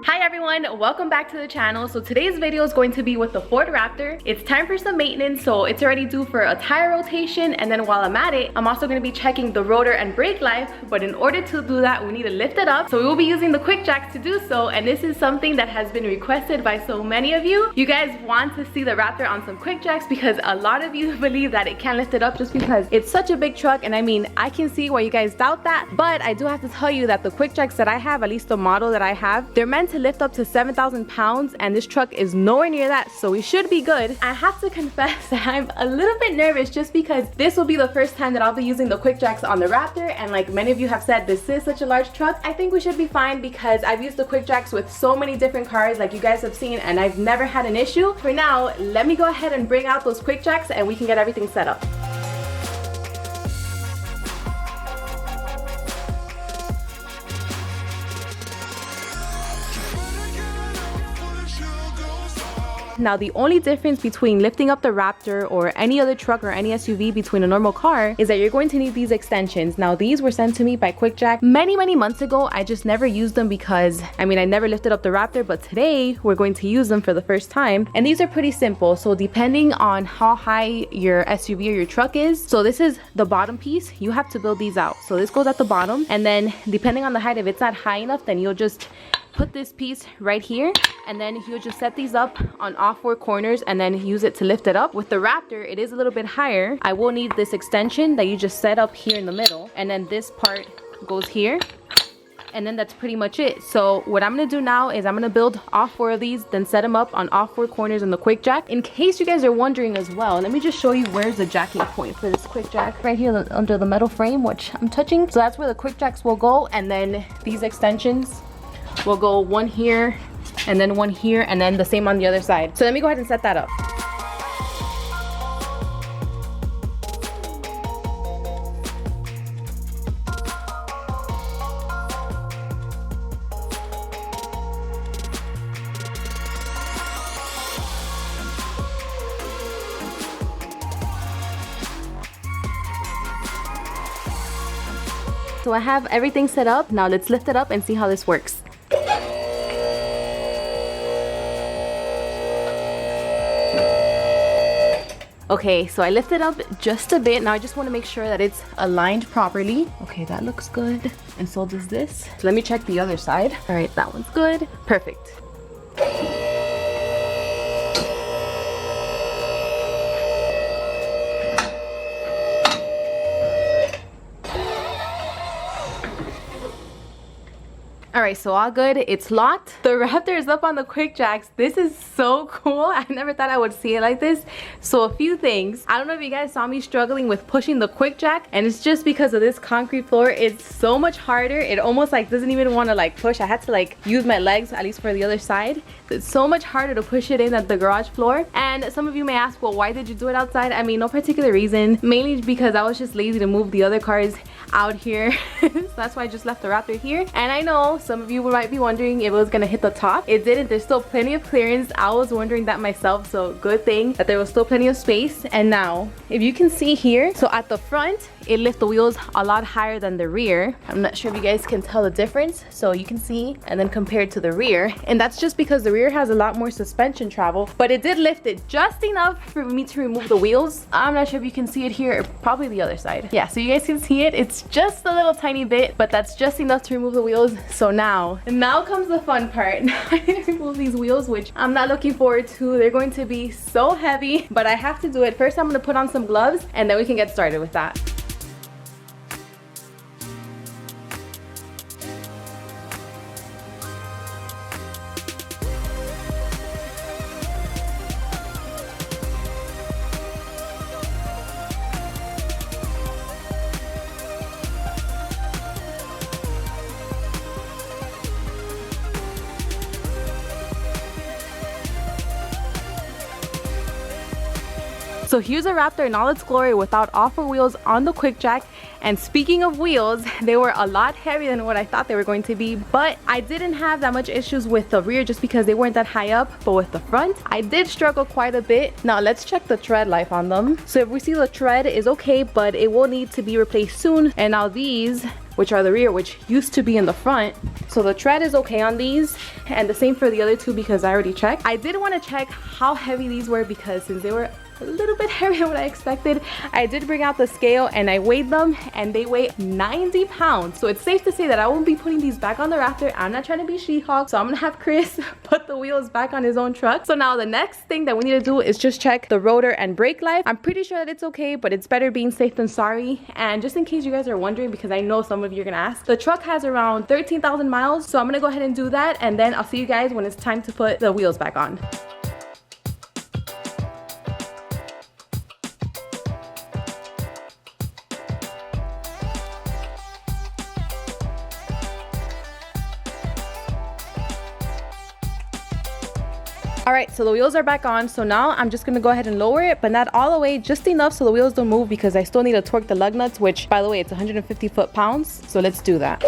Hi everyone, welcome back to the channel. So today's video is going to be with the Ford Raptor. It's time for some maintenance, so it's already due for a tire rotation, and then while I'm at it, I'm also going to be checking the rotor and brake life. But in order to do that, we need to lift it up. So we will be using the QUICKJACK to do so, and this is something that has been requested by so many of you. You guys want to see the Raptor on some QUICKJACKs because a lot of you believe that it can't lift it up just because it's such a big truck. And I mean, I can see why you guys doubt that, but I do have to tell you that the QUICKJACKs that I have, at least the model that I have, they're meant to lift up to 7,000 pounds, and this truck is nowhere near that, so we should be good. I have to confess that I'm a little bit nervous just because this will be the first time that I'll be using the QUICKJACKs on the Raptor, and like many of you have said, this is such a large truck. I think we should be fine because I've used the QUICKJACKs with so many different cars like you guys have seen, and I've never had an issue. For now, let me go ahead and bring out those QUICKJACKs and we can get everything set up. Now, the only difference between lifting up the Raptor or any other truck or any SUV between a normal car is that you're going to need these extensions. Now, these were sent to me by QUICKJACK many months ago. I just never used them because, I mean, I never lifted up the Raptor, but today we're going to use them for the first time. And these are pretty simple. So depending on how high your SUV or your truck is, so this is the bottom piece, you have to build these out. So this goes at the bottom, and then depending on the height, if it's not high enough, then you'll just put this piece right here, and then you'll just set these up on all four corners and then use it to lift it up. With the Raptor, it is a little bit higher. I will need this extension that you just set up here in the middle, and then this part goes here, and then that's pretty much it. So what I'm gonna do now is I'm gonna build all four of these, then set them up on all four corners in the QUICKJACK. In case you guys are wondering as well, let me just show you where's the jacking point for this QUICKJACK. Right here under the metal frame, which I'm touching. So that's where the QUICKJACKs will go, and then these extensions will go one here and then one here, and then the same on the other side. So let me go ahead and set that up. So I have everything set up. Now let's lift it up and see how this works. Okay, so I lifted up just a bit. Now I just want to make sure that it's aligned properly. Okay, that looks good. And so does this. So let me check the other side. All right, that one's good. Perfect. All right, so all good. It's locked. The Raptor is up on the QUICKJACKs. This is so cool. I never thought I would see it like this. So a few things. I don't know if you guys saw me struggling with pushing the QUICKJACK, and it's just because of this concrete floor. It's so much harder. It almost like doesn't even want to like push. I had to like use my legs, at least for the other side. It's so much harder to push it in at the garage floor. And some of you may ask, well, why did you do it outside? I mean, no particular reason. Mainly because I was just lazy to move the other cars out here. So that's why I just left the Raptor here. And I know some of you might be wondering if it was gonna hit the top. It didn't. There's still plenty of clearance. I was wondering that myself, so good thing that there was still plenty of space. And now, if you can see here, so at the front, it lifts the wheels a lot higher than the rear. I'm not sure if you guys can tell the difference. So you can see, and then compared to the rear, and that's just because the rear has a lot more suspension travel, but it did lift it just enough for me to remove the wheels. I'm not sure if you can see it here, or probably the other side. Yeah, so you guys can see it. It's just a little tiny bit, but that's just enough to remove the wheels. So now comes the fun part. Now I need to remove these wheels, which I'm not looking forward to. They're going to be so heavy, but I have to do it. First, I'm gonna put on some gloves, and then we can get started with that. So here's a Raptor in all its glory without all four wheels on the QUICKJACK. And speaking of wheels, they were a lot heavier than what I thought they were going to be, but I didn't have that much issues with the rear just because they weren't that high up. But with the front, I did struggle quite a bit. Now let's check the tread life on them. So if we see the tread is okay, but it will need to be replaced soon. And now these which are the rear, which used to be in the front. So the tread is okay on these, and the same for the other two because I already checked. I did want to check how heavy these were because since they were a little bit heavier than what I expected, I did bring out the scale and I weighed them and they weigh 90 pounds. So it's safe to say that I won't be putting these back on the Raptor. I'm not trying to be She-Hulk, so I'm gonna have Chris put the wheels back on his own truck. So now the next thing that we need to do is just check the rotor and brake life. I'm pretty sure that it's okay, but it's better being safe than sorry. And just in case you guys are wondering, because I know some of you are gonna ask, the truck has around 13,000 miles. So I'm gonna go ahead and do that, and then I'll see you guys when it's time to put the wheels back on. All right, so the wheels are back on. So now I'm just gonna go ahead and lower it, but not all the way, just enough so the wheels don't move because I still need to torque the lug nuts, which by the way, it's 150 foot-pounds. So let's do that.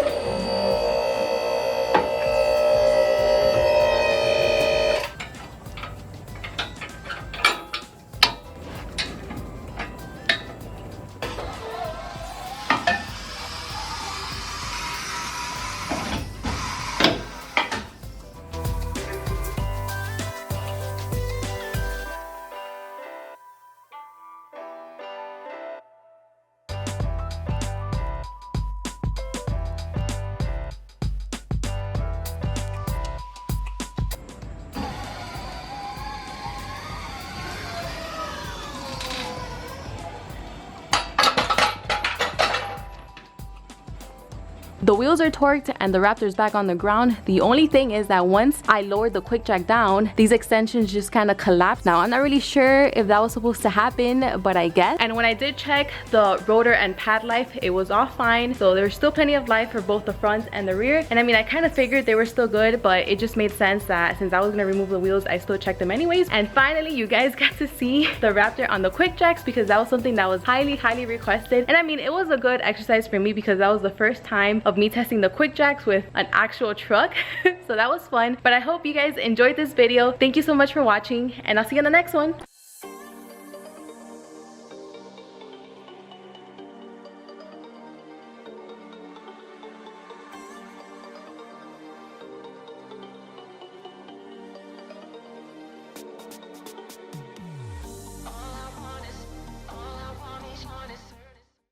The wheels are torqued and the Raptor's back on the ground. The only thing is that once I lowered the QUICKJACK down, these extensions just kind of collapsed. Now I'm not really sure if that was supposed to happen, but I guess. And when I did check the rotor and pad life, it was all fine. So there's still plenty of life for both the front and the rear. And I mean, I kind of figured they were still good, but it just made sense that since I was gonna remove the wheels, I still checked them anyways. And finally, you guys got to see the Raptor on the QUICKJACKs because that was something that was highly, highly requested. And I mean, it was a good exercise for me because that was the first time of me testing the QUICKJACKs with an actual truck. So that was fun. But I hope you guys enjoyed this video. Thank you so much for watching, and I'll see you in the next one.